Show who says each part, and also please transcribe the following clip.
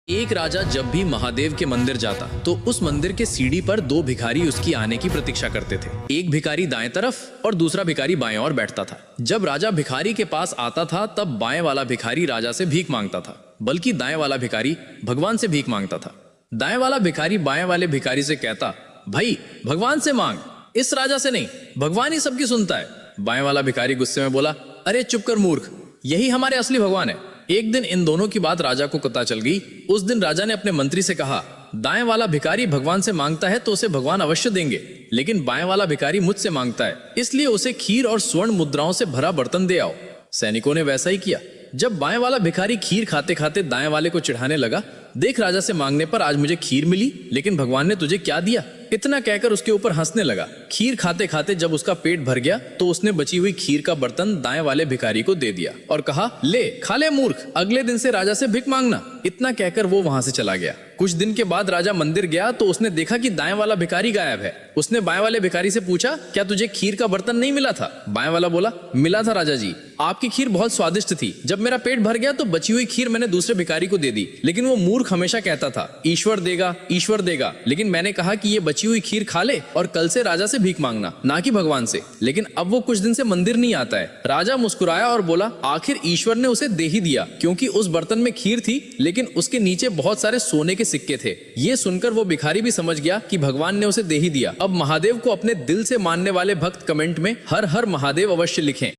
Speaker 1: एक राजा जब भी महादेव के मंदिर जाता तो उस मंदिर के सीढ़ी पर दो भिखारी उसकी आने की प्रतीक्षा करते थे। एक भिखारी दाएं तरफ और दूसरा भिखारी बाएं ओर बैठता था। जब राजा भिखारी के पास आता था तब बाएं वाला भिखारी राजा से भीख मांगता था, बल्कि दाएं वाला भिखारी भगवान से भीख मांगता था। दाएं वाला भिखारी बाएं वाले भिखारी से कहता, भाई भगवान से मांग, इस राजा से नहीं, भगवान ही सबकी सुनता है। बाएं वाला भिखारी गुस्से में बोला, अरे चुप कर मूर्ख, यही हमारे असली भगवान है। एक दिन इन दोनों की बात राजा को पता चल गई। उस दिन राजा ने अपने मंत्री से कहा, दाएं वाला भिखारी भगवान से मांगता है तो उसे भगवान अवश्य देंगे, लेकिन बाएं वाला भिखारी मुझसे मांगता है, इसलिए उसे खीर और स्वर्ण मुद्राओं से भरा बर्तन दे आओ। सैनिकों ने वैसा ही किया। जब बाएं वाला भिखारी खीर खाते खाते दाएं वाले को चिढ़ाने लगा, देख राजा से मांगने पर आज मुझे खीर मिली, लेकिन भगवान ने तुझे क्या दिया? इतना कहकर उसके ऊपर हंसने लगा। खीर खाते खाते जब उसका पेट भर गया तो उसने बची हुई खीर का बर्तन दाएं वाले भिखारी को दे दिया और कहा, ले खा ले मूर्ख, अगले दिन से राजा से भिख मांगना। इतना कहकर वो वहां से चला गया। कुछ दिन के बाद राजा मंदिर गया तो उसने देखा कि दाएं वाला भिखारी गायब है। उसने बाएं वाले भिखारी से पूछा, क्या तुझे खीर का बर्तन नहीं मिला था? बाएं वाला बोला, मिला था राजा जी, आपकी खीर बहुत स्वादिष्ट थी। जब मेरा पेट भर गया तो बची हुई खीर मैंने दूसरे भिखारी को दे दी, लेकिन वो मूर्ख हमेशा कहता था, ईश्वर देगा ईश्वर देगा, लेकिन मैंने कहा कि ये बची हुई खीर खा ले और कल से राजा से भीख मांगना, ना कि भगवान से। लेकिन अब वो कुछ दिन से मंदिर नहीं आता है। राजा मुस्कुराया और बोला, आखिर ईश्वर ने उसे दे ही दिया, क्योंकि उस बर्तन में खीर थी, लेकिन उसके नीचे बहुत सारे सोने के सिक्के थे। ये सुनकर वो भिखारी भी समझ गया कि भगवान ने उसे दे ही दिया। अब महादेव को अपने दिल से मानने वाले भक्त कमेंट में हर हर महादेव अवश्य लिखें।